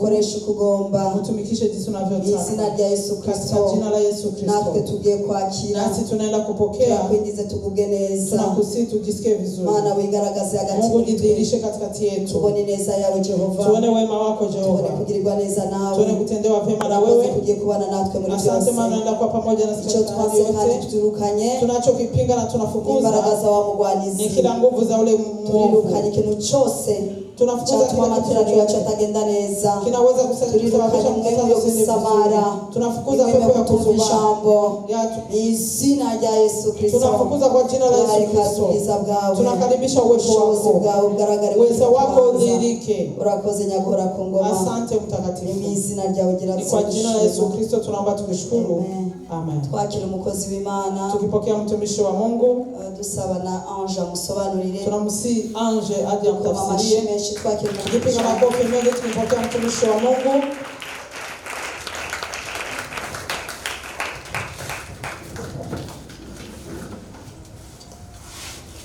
ukoresha ukugomba utumikishe jinsi unavyotaka izina rya Yesu Kristo katika jina la Yesu Kristo. natwe tugiye kwakira Nasi tunaenda kupokea, tunakwingize tukuge neza tunakusihi tujisikie vizuri. Mana wigaragaze hagati Mungu yetu jidhihirishe katikati yetu, tubone neza yawe Jehova tuone wema wako tubone Jehova, kugirirwa neza nawe tuone kutendewa vyema na wewe wewe. tugiye kubana natwe muri Asante byose maana unaenda kuwa pamoja na icyo sisi twanze kandi yote. tuturukanye Tunachokipinga na tunafukuza imbaraga za wa mugwanizi ni kila nguvu za ule mwovu. turirukanye ikintu cyose Tunafukuza cyatuma amateraniro yacu atagenda neza kinaweza kusababisha turirukanye umwemu yo gusamara tunafukuza pepo pepo ya kutumva kuzuma ijambo izina rya Yesu Kristo tunafukuza kwa jina la Yesu Kristo. Tunakaribisha uwepo wako, uwezo wako udhihirike. urakoze nyakora ku ngoma. Asante mtakatifu, ni izina ryawe gira ni kwa jina la Yesu Kristo tunaomba tukishukuru. Amen. Twakira umukozi w'Imana, tukipokea mtumishi wa Mungu, dusaba na Ange amusobanurire. Tunamsihi Ange aje amtafsirie. Twakira tukipiga makofi mengi tukipokea mtumishi wa Mungu.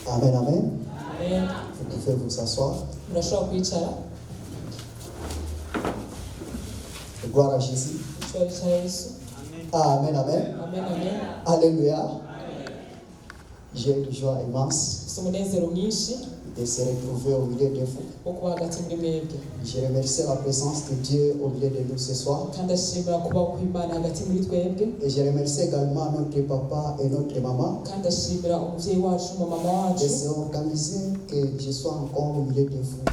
Amen, amen. Amen. Vous pouvez vous asseoir. Mnashobora kwicara. Gloire à Jésus. Amen, amen. Amen, amen. Alléluia. J'ai une joie immense de se retrouver au milieu de vous. Je remercie la présence de Dieu au milieu de nous ce soir. Et je remercie également notre papa et notre maman de se organiser que je sois encore au milieu de vous.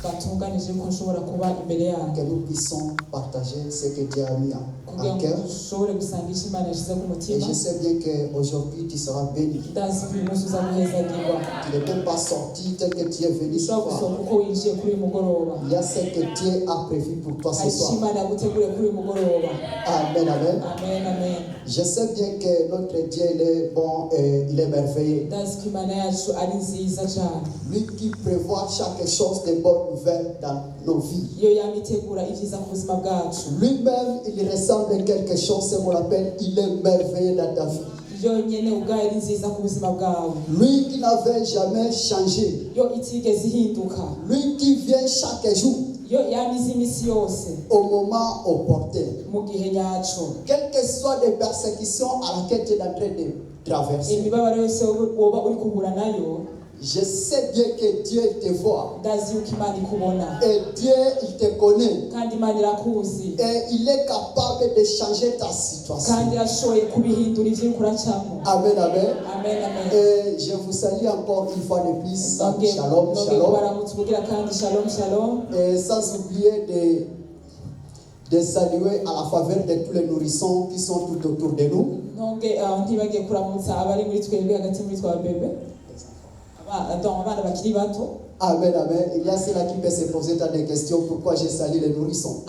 Que nous puissions partager ce que Dieu a mis en cœur. Et je sais bien qu'aujourd'hui tu seras béni. Tu ne peux pas sortir tel que tu es venu ce soir. Il y a ce que Dieu a prévu pour toi ce soir. Amen, amen. Je sais bien que notre Dieu il est bon et il est merveilleux. Lui qui prévoit chaque chose de bonnes nouvelles dans nos vies. Lui-même, il ressemble à quelque chose, c'est qu'on appelle, il est merveilleux dans ta vie. Lui qui n'avait jamais changé. Lui qui vient chaque jour au moment opportun. Quelles que soient les persécutions à laquelle tu es en train de traverser. Je sais bien que Dieu te voit. Et Dieu, il te connaît. Et il est capable de changer ta situation. Amen, amen. Et je vous salue encore une fois de plus. Shalom, shalom. Et sans oublier de saluer à la faveur de tous les nourrissons qui sont tout autour de nous. Amen, amen. Il y a ceux-là qui peuvent se poser tant de questions. Pourquoi j'ai sali les nourrissons?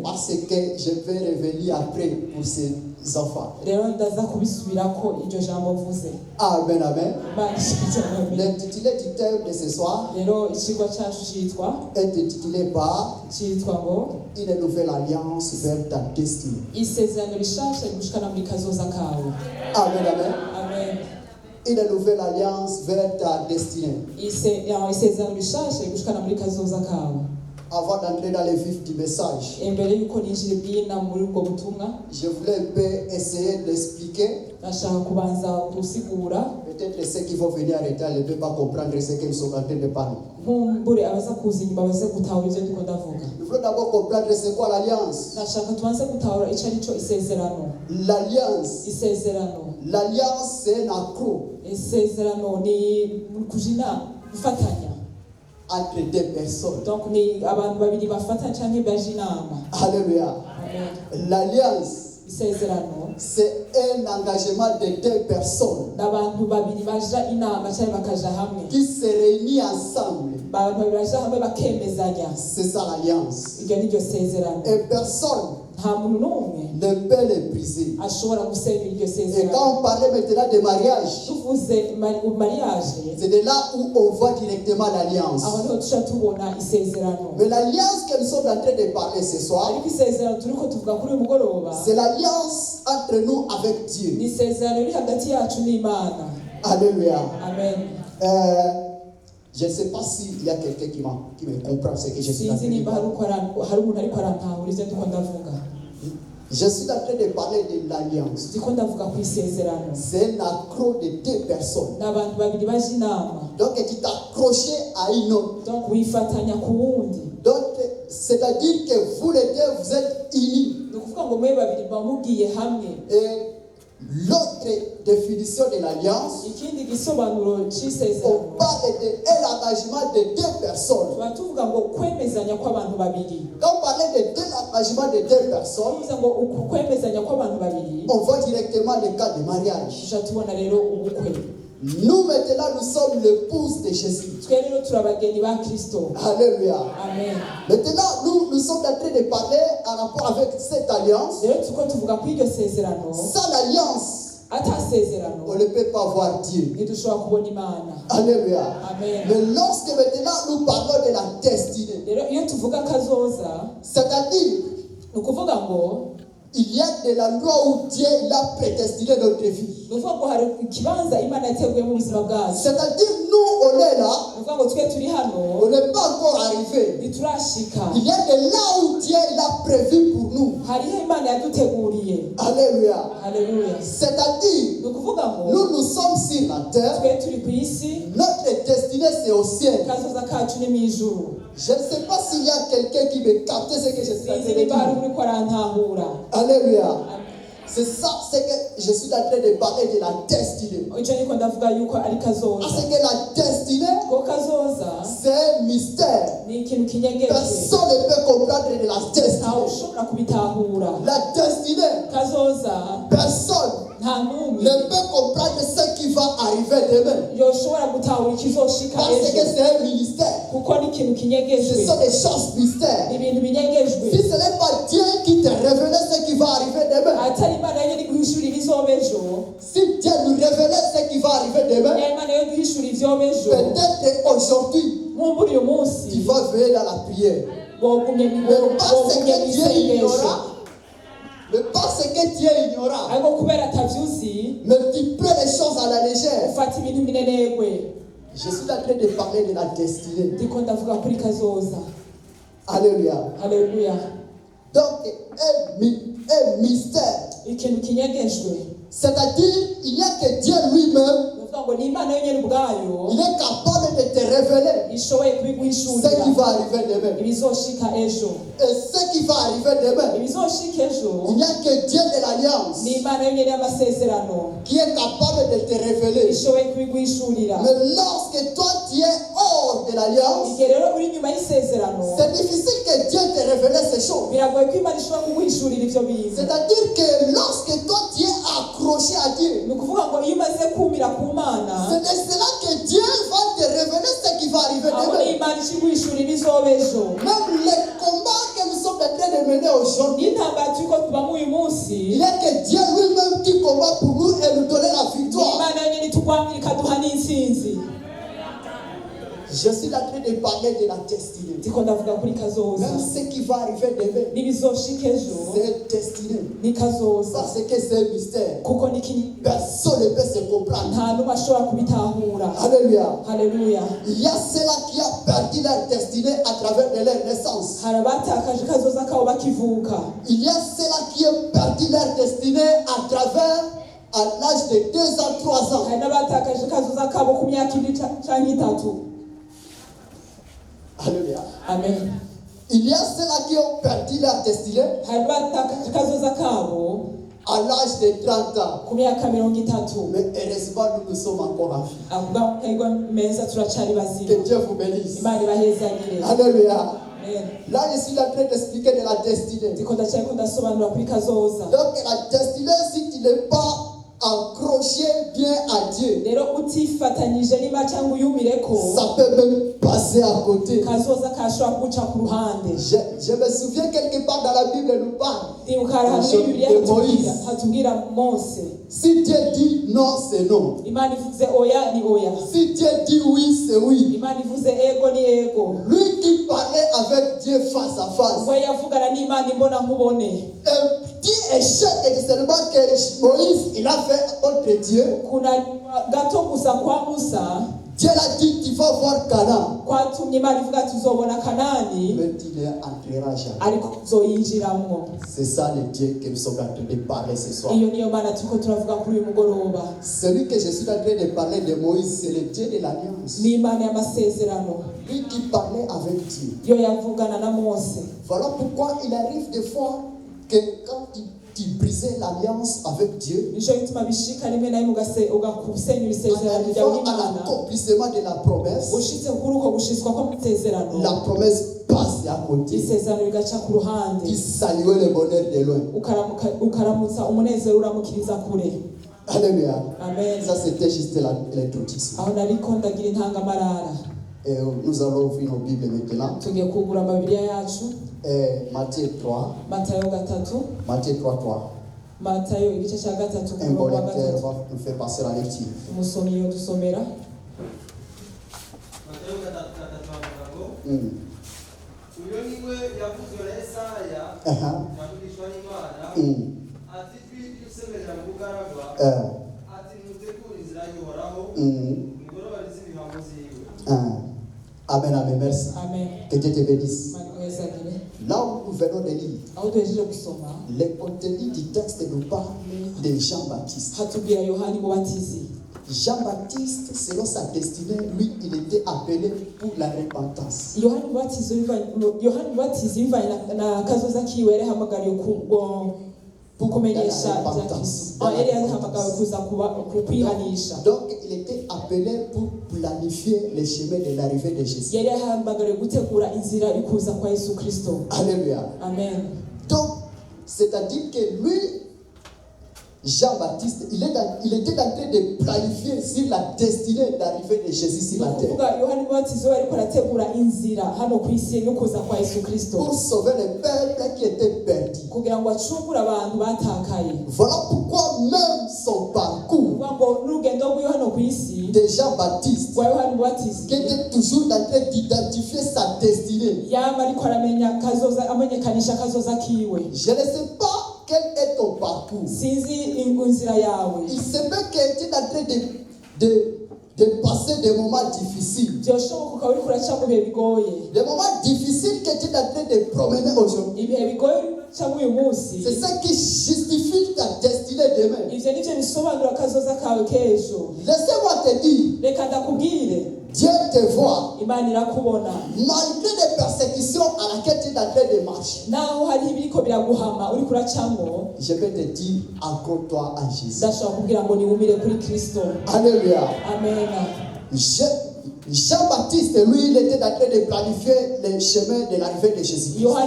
Parce que je vais revenir après pour ces enfants. Amen, amen. L'intitulé du thème de ce soir est intitulé par Une nouvelle alliance vers ta destinée. Amen, amen. Une nouvelle alliance vers ta destinée. Avant d'entrer dans le vif du message, je voulais un peu essayer d'expliquer. Peut-être ceux qui vont venir en retard ne peuvent pas comprendre ce que nous sommes en train de parler. Nous voulons d'abord comprendre c'est quoi l'alliance. L'alliance, c'est un accord entre deux personnes. Alléluia. L'alliance, c'est un engagement de deux personnes qui se réunissent ensemble. C'est ça l'alliance. Et personne ne peut les briser. Et quand on parlait maintenant de mariage, c'est de là où on voit directement l'alliance. Mais l'alliance que nous sommes en train de parler ce soir, c'est l'alliance entre nous avec Dieu. Alléluia. Amen. Je ne sais pas s'il y a quelqu'un qui me comprend ce que je suis en train de dire. Je suis en train de parler de l'alliance. C'est un accro de deux personnes. Donc tu t'accroches à une autre. Donc c'est-à-dire que vous les deux vous êtes unis. Et l'autre définition de l'alliance, on parle d'engagement de deux personnes. Quand on parle de l'engagement de deux personnes, on voit directement le cas de mariage. Nous maintenant, nous sommes l'épouse de Jésus. Alléluia. Amen. Maintenant, nous sommes en train de parler en rapport avec cette alliance. Sans l'alliance, on ne peut pas voir Dieu. Alléluia. Amen. Mais lorsque maintenant nous parlons de la destinée, c'est-à-dire, il y a de l'endroit où Dieu a prédestiné notre vie. C'est-à-dire, nous, on est là, on n'est pas encore arrivé. Il y a de là où Dieu a prévu pour nous. Alléluia. C'est-à-dire, nous sommes sur la terre, notre destinée c'est au ciel. Je ne sais pas s'il y a quelqu'un qui me capte ce que je suis en train de dire. Alléluia. C'est ça, c'est que je suis en train de parler de la destinée. Parce que la destinée, c'est un mystère. Personne ne peut comprendre de la destinée. La destinée, personne ne peut comprendre ce qui va arriver demain. Parce que c'est un ministère. Ce sont des choses mystères. Si ce n'est pas Dieu qui te révèle ce qui va arriver demain, si Dieu nous révèle ce qui va arriver demain, peut-être aujourd'hui, tu vas veiller dans la prière. Mais parce que Dieu ignora, mais tu prends les choses à la légère. Je suis en train de parler de la destinée. Alléluia. Alléluia. Donc, un mystère. C'est-à-dire, il n'y a que Dieu lui-même. Il est capable de te révéler ce qui va arriver demain. Et ce qui va arriver demain, il n'y a que Dieu de l'Alliance qui est capable de te révéler. Mais lorsque toi tu es hors de l'Alliance, c'est difficile que Dieu te révèle ces choses. C'est-à-dire que lorsque toi tu es accroché à Dieu, c'est de cela que Dieu va te révéler ce qui va arriver demain. Même les combats que nous sommes en train de mener aujourd'hui, il n'y a que Dieu lui-même qui combat pour nous et nous donner la victoire. Je suis en train de parler de la destinée. Même ce qui va arriver demain, c'est destinée. Parce que c'est un mystère. Personne ne peut se comprendre. Alléluia. Alléluia. Il y a ceux-là qui ont perdu leur destinée à travers de leur naissance. Il y a ceux-là qui ont perdu leur destinée à travers à l'âge de 2 ans, 3 ans. Alléluia. Amen. Il y a ceux-là qui ont perdu leur destinée à l'âge de 30 ans. Mais heureusement, nous sommes encore en vie. Que Dieu vous bénisse. Alléluia. Là, je suis en train d'expliquer de la destinée. Donc, la destinée, si tu n'es pas accroché bien à Dieu, ça peut même passer à côté. Je me souviens quelque part dans la Bible, nous parle de Moïse. Si Dieu dit non, c'est non. Si Dieu dit oui, c'est oui. Lui qui parlait avec Dieu face à face. Un petit échec et seulement que Moïse il a fait contre Dieu. Dieu l'a dit, tu vas voir Canaan. kwatumye Imana ivuga tuzobona Kanani Mais tu n'entreras jamais. ariko uzoyinjiramwo. C'est ça le Dieu que nous sommes en train de parler ce soir. Iyo niyo Mana turiko turavuga kuri uyu mugoroba. Celui que je suis en train de parler de Moïse, c'est le Dieu de l'alliance. Ni Imana y'amasezerano. Lui qui parlait avec Dieu. Yo yavugana na Mose. Voilà pourquoi il arrive des fois que quand tu brisais l'alliance avec Dieu, Nico gituma bishika rimwe na rimwe ugakusenyura en isezerano ryawe arrivant à n'Imana. l'accomplissement de la promesse, Ushitse kuri uko gushitswa kw'amasezerano. la promesse passe à côté. Isezerano rigaca ku ruhande. Tu saluais le bonheur de loin. Ukaramutsa umunezero uramukiriza kure. Alléluia. Amen. Ça c'était juste l'introduction. Aho nariko ndagira intangamarara. Et nous allons ouvrir nos Bibles maintenant. Tugiye kugura amabibiriya yacu. Matthieu 3. Matayo 3. Matthieu 3. Matayo igice cya 3 Un bon lecteur va nous faire passer la lecture. Umusomyi yodusomera. Matayo 3 uyo niwe yavuzwe na Yesaya yavugishwa n'Imana ati twibye usemerera mu bugaragwa ati mutegure inzira y'Uhoraho mugorobarize ibihambo ziwe. Amen, amen, merci. Amen. Que Dieu te bénisse. Manigwezagire. Là où nous venons de lire, Aho duhejeje gusoma le contenu du texte nous parle de Jean-Baptiste. hatubwira Yohani mubatizi. Jean-Baptiste, selon sa destinée, lui, il était appelé pour la repentance. Yohani mubatizi bivanye na kazoza kiwe yari ahamagariwe kumenyesha bya Kristo. Yari yahamagariwe kuza kwihanisha. Donc, il était appelé pour planifier le chemin de l'arrivée de Jésus. Yari yahamagariwe gutegura inzira ikuza kwa Yesu Kristo. Alléluia. Amen. Donc, c'est-à-dire que lui, Jean-Baptiste, il était en train de planifier sur la destinée d'arrivée de Jésus sur la terre. Pour sauver le peuple qui était perdu. Voilà pourquoi même son parcours de Jean-Baptiste, qui était toujours en train d'identifier sa destinée. Je ne sais pas quel est ton parcours. Il se peut que tu es en train de passer des moments difficiles. Des moments difficiles que tu es en train de promener aujourd'hui. C'est ça qui justifie ta destinée demain. Laissez-moi te dire, Dieu te voit malgré les persécutions à laquelle tu es en train de marcher. Je vais te dire, accorde-toi à Jésus. Alléluia. Amen. Jean-Baptiste, lui, il était en train de planifier le chemin de l'arrivée de Jésus. Maintenant,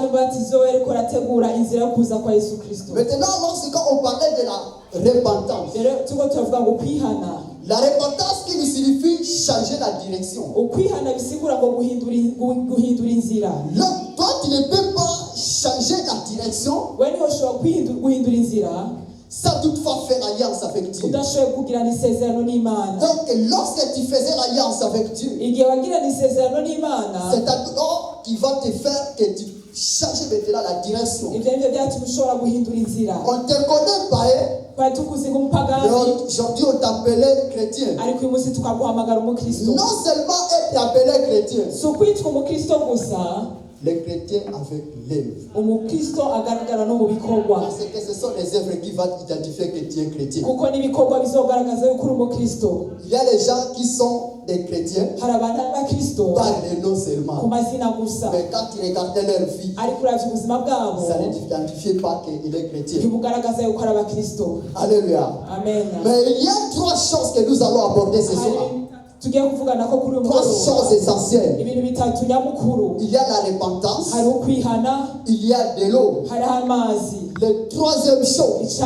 lorsqu'on parlait de la repentance, la repentance qui nous signifie changer la direction. Donc, toi, tu ne peux pas changer la direction sans toutefois faire alliance avec Dieu. Donc, lorsque tu faisais l'alliance avec Dieu, c'est alors qui va te faire que tu changes maintenant la direction. On te connaît pas, mais aujourd'hui on t'appelait chrétien. Non seulement être appelé chrétien, les chrétiens avec l'œuvre. Parce que ce sont les œuvres qui vont identifier que tu es chrétien. Il y a les gens qui sont des chrétiens par le nom seulement. Mais quand tu regardais leur vie, ça ne t'identifiait pas qu'il est chrétien. Alléluia. Amen. Mais il y a trois choses que nous allons aborder ce soir. Trois choses essentielles. Il y a la repentance. Il y a de l'eau. La troisième chose,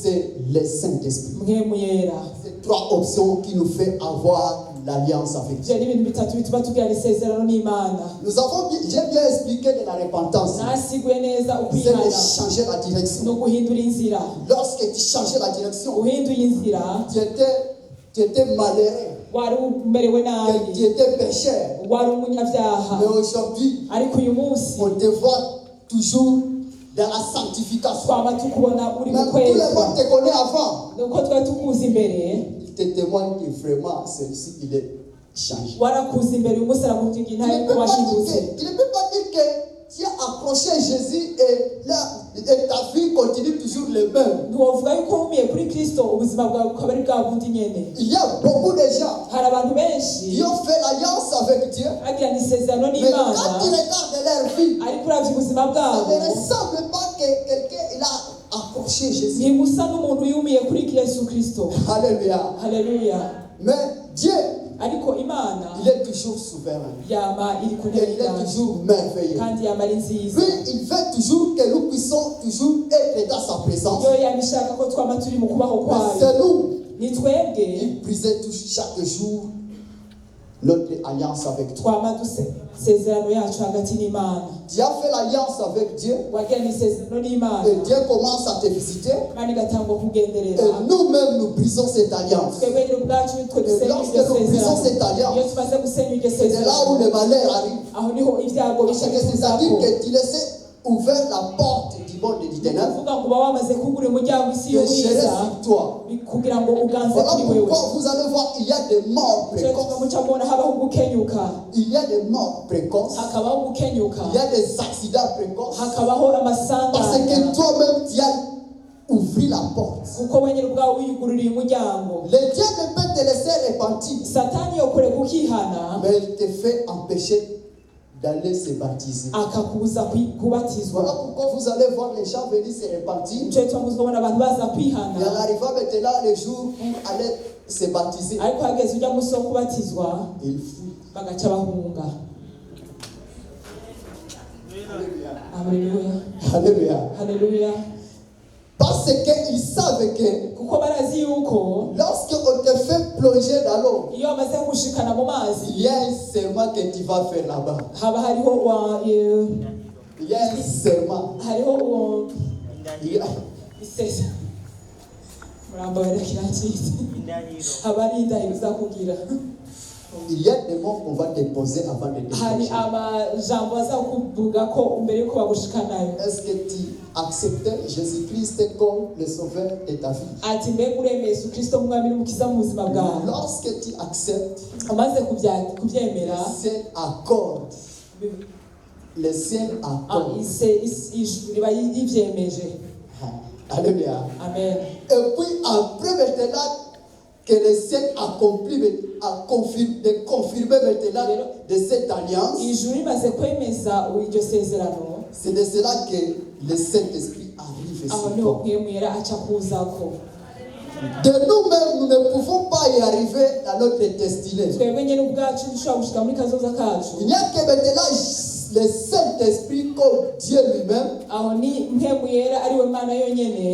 c'est le Saint-Esprit. C'est trois options qui nous fait avoir l'alliance avec Dieu. Nous avons j'ai bien expliqué de la repentance. C'est de changer la direction. Lorsque tu changeais la direction, tu étais malheureux. Tu étais pécheur. Mais aujourd'hui, on te voit toujours dans la sanctification. Même tout le monde te connaît avant. Il te témoigne que vraiment celui-ci il est changé. Il ne peut pas dire que tu as approché Jésus et ta vie continue toujours le même. Il y a beaucoup de gens qui ont fait l'alliance avec Dieu, mais quand tu regardes leur vie, ça ne ressemble pas que quelqu'un il a approché Jésus. Alléluia. Alléluia. Mais Dieu, il est toujours souverain. Et il est toujours merveilleux. Lui, il veut toujours que nous puissions toujours être dans sa présence. Mais c'est nous. Il brisait chaque jour notre alliance avec toi. Tu as fait l'alliance avec Dieu. Et Dieu commence à te visiter. Et nous-mêmes, nous brisons cette alliance. Et lorsque nous brisons cette alliance, c'est là où le malheur arrive. C'est-à-dire que tu laissais ouvert la porte du monde des ténèbres de gérer sur toi. Voilà pourquoi vous allez voir, il y a des morts précoces. Il y a des morts précoces. Il y a des accidents précoces. Parce que toi-même, tu as ouvert la porte. Le diable peut te laisser repentir, mais il te fait empêcher d'aller se baptiser. Voilà pourquoi vous allez voir les gens venir se repentir. Et en arrivant maintenant le jour pour aller se baptiser, ils fuient. Alléluia. Alléluia. Parce qu'ils savent que lorsqu'on te fait plonger dans l'eau, il y a un serment que tu vas faire là-bas. Il y a un serment. Il y a des mots qu'on va te poser avant de te plonger. Est-ce que tu acceptais Jésus-Christ comme le sauveur de ta vie? Lorsque tu acceptes, le ciel accorde. Alléluia. Amen. Et puis après maintenant que le ciel a confirmé maintenant de cette alliance, c'est de cela que le Saint-Esprit arrive sur toi. De nous-mêmes, nous ne pouvons pas y arriver à notre destinée. Il n'y a que maintenant le Saint-Esprit comme Dieu lui-même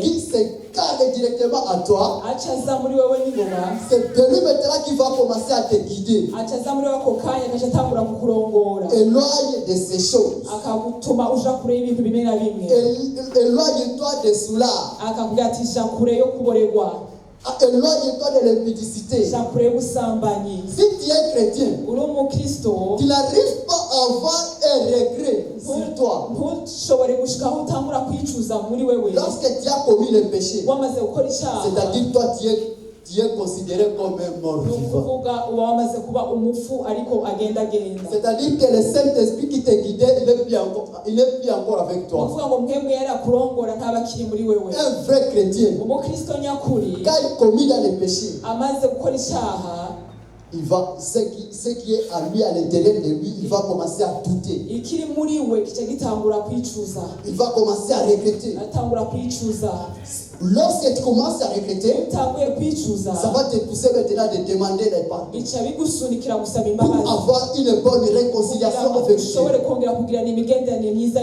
qui se carre directement à toi. C'est de lui maintenant qui va commencer à te guider. Éloigne de ces choses. Éloigne-toi de cela. Éloigne-toi de l'impudicité. Si tu es chrétien, tu n'arrives pas à avoir un regret sur toi. Lorsque tu as commis le péché, c'est-à-dire toi tu es considéré comme un mort vivant. C'est-à-dire que le Saint-Esprit qui te guidait, il est plus encore avec toi. Un vrai chrétien, quand il commet dans le péché, il va, ce qui est à lui, à l'intérieur de lui, il va commencer à douter. Il va commencer à regretter. Lorsque tu commences à regretter, ça va te pousser maintenant de demander les pardons pour avoir une bonne réconciliation avec Dieu.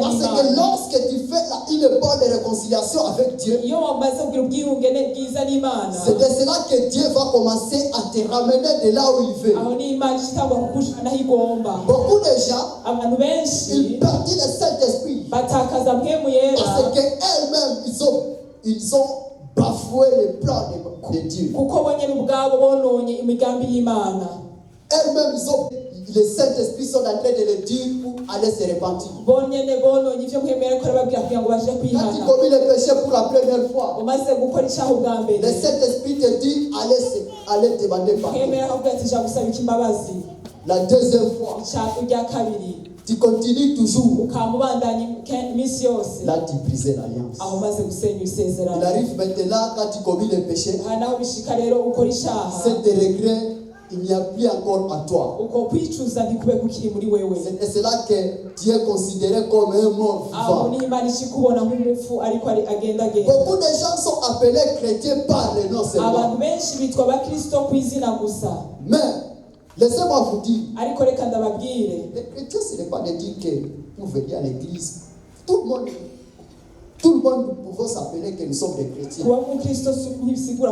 Parce que lorsque tu fais une bonne réconciliation avec Dieu, c'est de cela que Dieu va commencer à te ramener de là où il veut. Beaucoup de gens, ils perdent le Saint-Esprit parce qu'elles-mêmes, ils ont bafoué le plan de Dieu. Elles-mêmes, les Saint-Esprit sont en train de le dire pour aller se repentir. Quand tu commis le péché pour la première fois, le Saint-Esprit te dit allez aller demander pardon. La deuxième fois, tu continues toujours. Là, tu brises l'alliance. Il arrive maintenant quand tu commis le péché. Cet regret, il n'y a plus encore à toi. Et c'est là que tu es considéré comme un mort vivant. Beaucoup de gens sont appelés chrétiens par le nom seulement. Mais laissez-moi vous dire, les chrétiens, ce n'est pas de dire que vous venez à l'église. Tout le monde, nous pouvons s'appeler que nous sommes des chrétiens. C'est là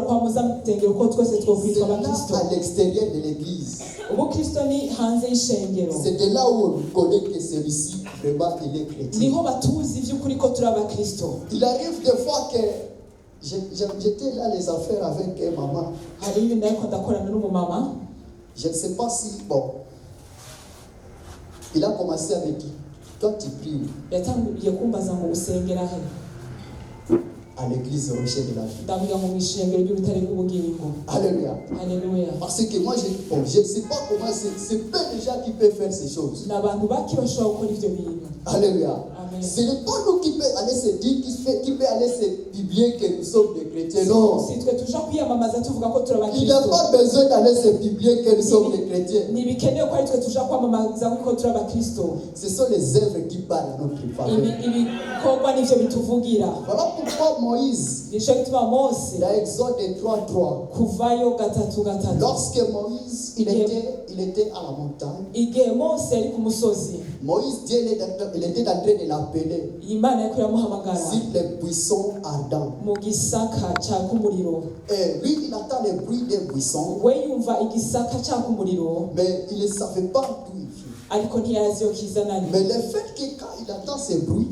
à l'extérieur de l'église. C'est de là où on connaît que celui-ci, vraiment, il est chrétien. Il arrive des fois que j'étais là les affaires avec maman. Je ne sais pas si, bon, il a commencé avec qui? Toi, tu pries à l'église Rocher de la Vie. Alléluia. Parce que moi, je ne sais pas comment c'est peu de gens qui peuvent faire ces choses. Alléluia. Ce n'est pas nous qui peut aller se dire, qui peut aller se publier que nous sommes des chrétiens. Non. Il n'y a pas besoin d'aller se publier que nous sommes des chrétiens. Ce sont les œuvres qui parlent à notre faveur. Voilà pourquoi Moïse, dans Exode 3:3, lorsque Moïse il était à la montagne, Moïse, Dieu il était en train de l'appeler sur les buissons ardents. Et lui, il entend le bruit des buissons, mais il ne savait pas d'où il vient. Mais le fait que quand il entend ce bruit,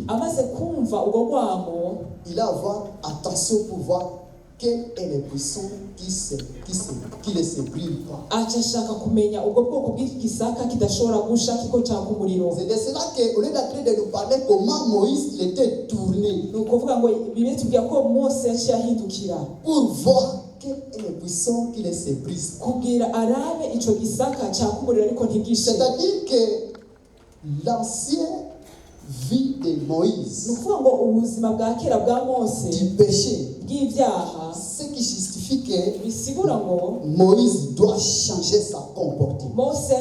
il a avoir attention pour voir quel est le buisson qui ne se brûle pas. C'est de cela qu'on est en train de nous parler comment Moïse il était tourné pour voir quel est le buisson qui ne se brise pas. C'est-à-dire que l'ancien vie de Moïse, du péché, ce qui justifie que Moïse doit changer sa comportement. Ce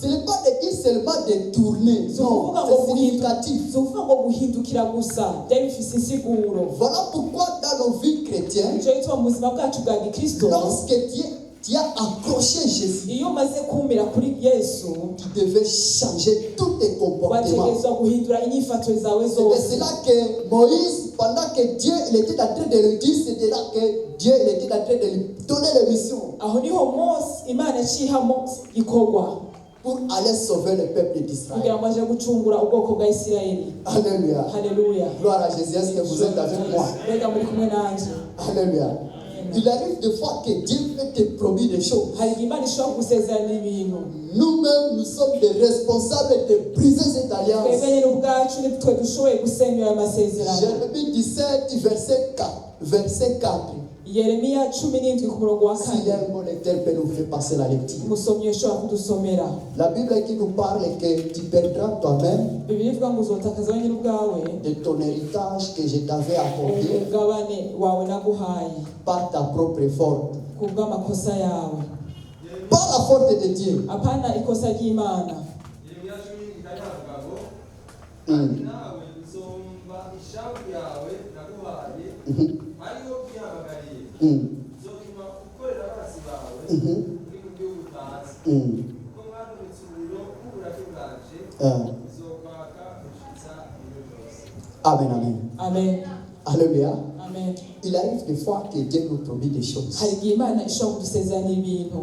n'est pas de dire seulement de tourner. Non, c'est significatif. Voilà pourquoi dans nos vies chrétiennes, lorsque tu as accroché Jésus, tu devais changer tous tes comportements. C'est de cela que Moïse, pendant que Dieu il était en train de le dire, c'était là que Dieu il était en train de lui donner la mission pour aller sauver le peuple d'Israël. Alléluia. Gloire à Jésus. Est-ce que vous êtes avec moi? Alléluia. Il arrive des fois que Dieu fait te promis des choses. Nous-mêmes, nous sommes des responsables de briser cette alliance. Jérémie 17, verset 4. Si un bon lecteur peut nous faire passer la lecture. La Bible qui nous parle que tu perdras toi-même de ton héritage que je t'avais accordé par ta propre faute. Par la faute de Dieu. Amen. Alléluia. Il arrive des fois que Dieu nous promet des choses.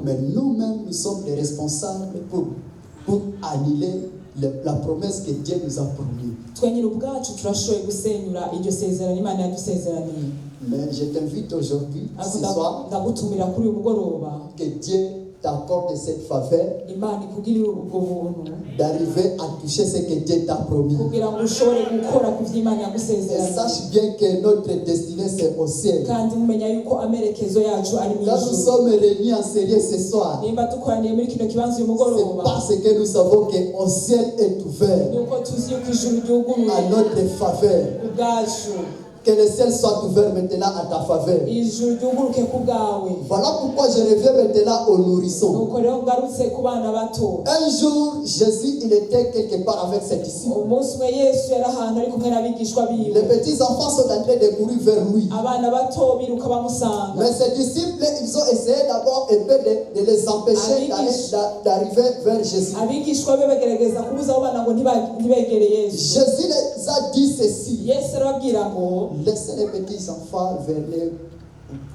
Mais nous-mêmes, nous sommes les responsables pour annuler la promesse que Dieu nous a promise. Mais je t'invite aujourd'hui, ce soir, que Dieu t'accorde cette faveur, d'arriver à toucher ce que Dieu t'a promis. Et sache bien que notre destinée c'est au ciel. Quand nous sommes réunis en série ce soir, c'est parce que nous savons qu'au ciel est ouvert à notre faveur. Que le ciel soit ouvert maintenant à ta faveur. Voilà pourquoi je reviens maintenant aux nourrissons. Un jour, Jésus, il était quelque part avec ses disciples. Les petits enfants sont en train de courir vers lui. Mais ses disciples, ils ont essayé d'abord un peu de les empêcher d'arriver vers Jésus. Jésus les a dit ceci. Laissez les petits enfants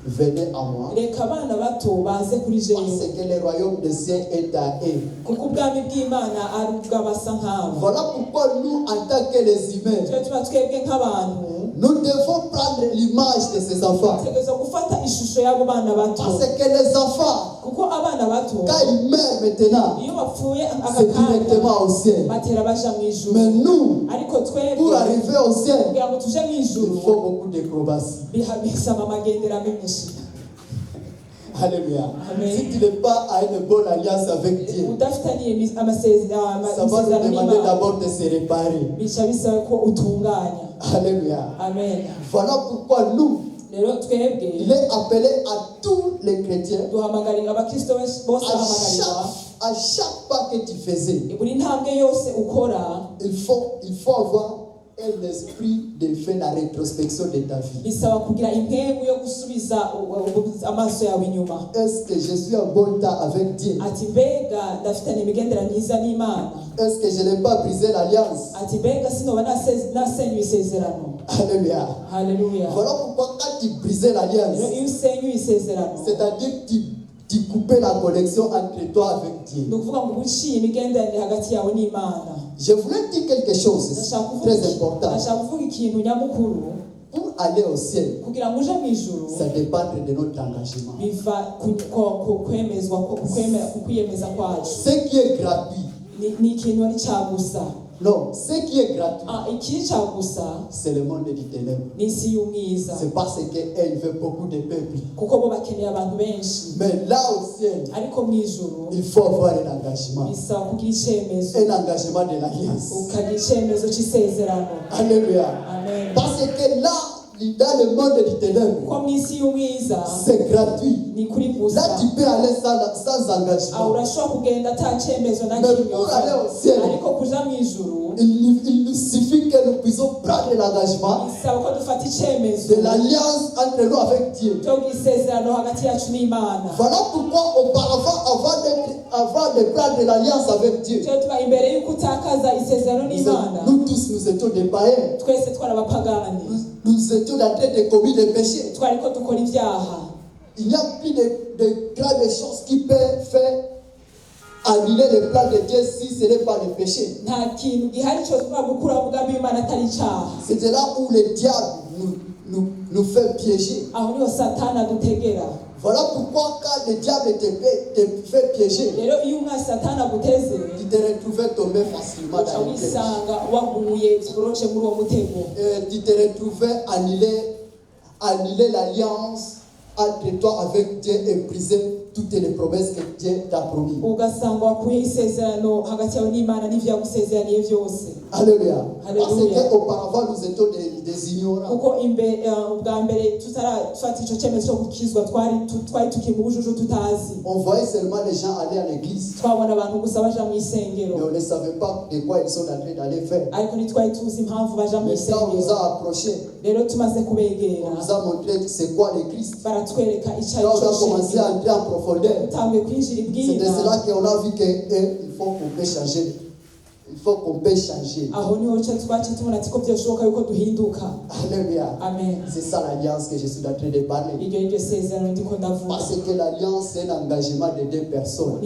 venez à moi. Parce que le royaume des cieux est à eux. Voilà pourquoi nous, en tant que les humains, nous devons prendre l'image de ces enfants. Parce que les enfants, quand ils meurent maintenant, c'est directement au ciel. Mais nous, pour arriver au ciel, il faut beaucoup d'acrobatie. Alléluia. Si tu n'es pas à une bonne alliance avec Dieu, ça va nous demander d'abord de se réparer. Alléluia. Amen. Voilà pourquoi nous, il est appelé à tous les chrétiens, à chaque pas que tu faisais, il faut avoir un esprit de faire la rétrospection de ta vie. Est-ce que je suis en bon temps avec Dieu? Est-ce que je n'ai pas brisé l'alliance? Alléluia. Alléluia. Voilà pourquoi quand tu brisais l'alliance, c'est-à-dire que tu coupais la connexion entre toi avec Dieu. Je voulais dire quelque chose très important. Pour aller au ciel, ça dépend de notre engagement. Ce qui est gratuit, non, ce qui est gratuit, c'est le monde des ténèbres. C'est parce qu'elle veut beaucoup de peuples. Mais là au ciel, il faut avoir un engagement. Un engagement de l'alliance. Alléluia. Parce que là, dans le monde des ténèbres, c'est gratuit. Là, tu peux aller sans engagement. Mais pour aller au ciel, il nous suffit que nous puissions prendre l'engagement de l'alliance entre nous avec Dieu. Voilà pourquoi auparavant, avant de prendre l'alliance avec Dieu, nous tous, nous étions des païens. Nous étions en train de commettre des péchés. Il n'y a plus de grandes choses qui peuvent faire annuler le plan de Dieu si ce n'est pas le péché. C'est là où le diable nous fait piéger. Voilà pourquoi quand le diable te fait piéger, tu te retrouves tombé facilement dans le piège. Tu te retrouves annuler l'alliance entre toi avec Dieu et briser toutes les promesses que Dieu t'a promis. Alléluia. Parce qu'auparavant nous étions des ignorants. On voyait seulement les gens aller à l'église. Mais on ne savait pas de quoi ils sont en train d'aller faire. Mais quand on nous a approchés, on nous a montré c'est quoi l'église. Quand on a commencé à entrer en profondeur, c'est de cela qu'on a vu qu'il faut qu'on peut changer. Il faut qu'on peut changer. Alléluia. Amen. C'est ça l'alliance que je suis en train de parler. Parce que l'alliance, c'est un engagement de deux personnes.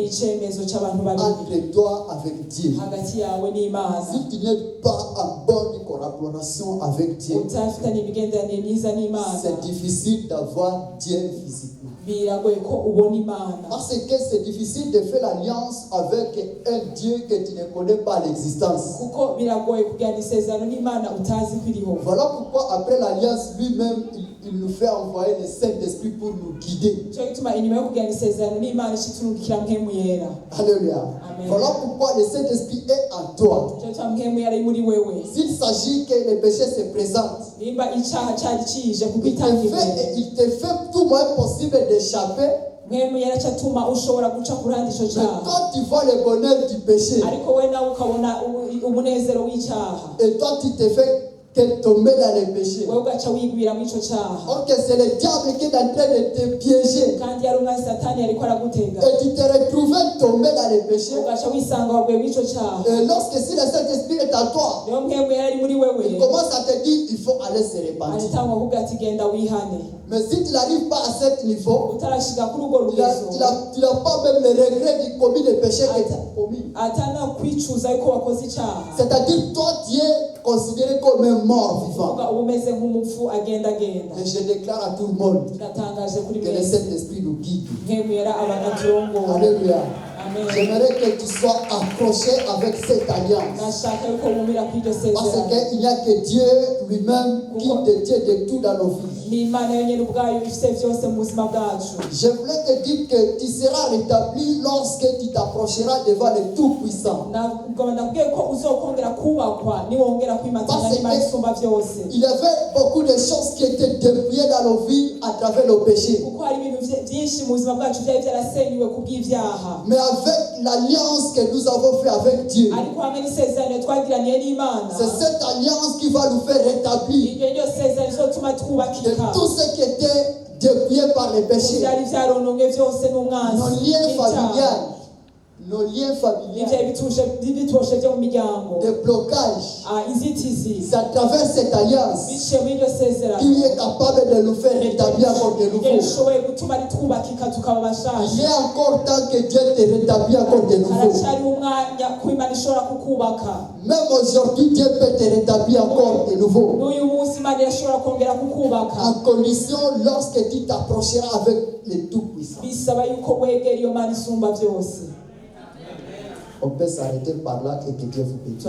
Entre toi avec Dieu. Si tu n'es pas en bonne collaboration avec Dieu, c'est difficile d'avoir Dieu physiquement. Parce que c'est difficile de faire l'alliance avec un Dieu que tu ne connais pas l'existence. Voilà pourquoi après l'alliance lui-même, il nous fait envoyer le Saint-Esprit pour nous guider. Alléluia. Voilà pourquoi le Saint-Esprit est en toi. S'il s'agit que le péché se présente, il te fait tout moyen possible d'échapper. Mais quand tu vois le bonheur du péché, et toi tu te fais tomber dans le péché. Or que c'est le diable qui est en train de te piéger. Et tu te retrouves tombé dans le péché. Et lorsque si le Saint-Esprit est en toi, il commence à te dire il faut aller se repentir. Mais si tu n'arrives pas à ce niveau, tu n'as pas même le regret du commis de péché que tu as commis. C'est-à-dire toi tu es considéré comme un mort vivant. Et je déclare à tout le monde que le Saint-Esprit nous guide. Alléluia. J'aimerais que tu sois accroché avec cette alliance. Parce qu'il n'y a que Dieu lui-même qui détient de tout dans nos vies. Je voulais te dire que tu seras rétabli lorsque tu t'approcheras devant le Tout-Puissant. Il y avait beaucoup de choses qui étaient dépouillées dans nos vies à travers le péché. Mais avec l'alliance que nous avons fait avec Dieu, c'est cette alliance qui va nous faire rétablir de tout ce qui était dépouillé par les péchés. Nos liens familiaux, des blocages, c'est à travers cette alliance qui est capable de nous faire rétablir encore de nouveau. Il y a encore temps que Dieu te rétablit encore de nouveau. Même aujourd'hui, Dieu peut te rétablir encore de nouveau. En condition lorsque tu t'approcheras avec le Tout-Puissant. On peut s'arrêter par là et que Dieu vous bénisse.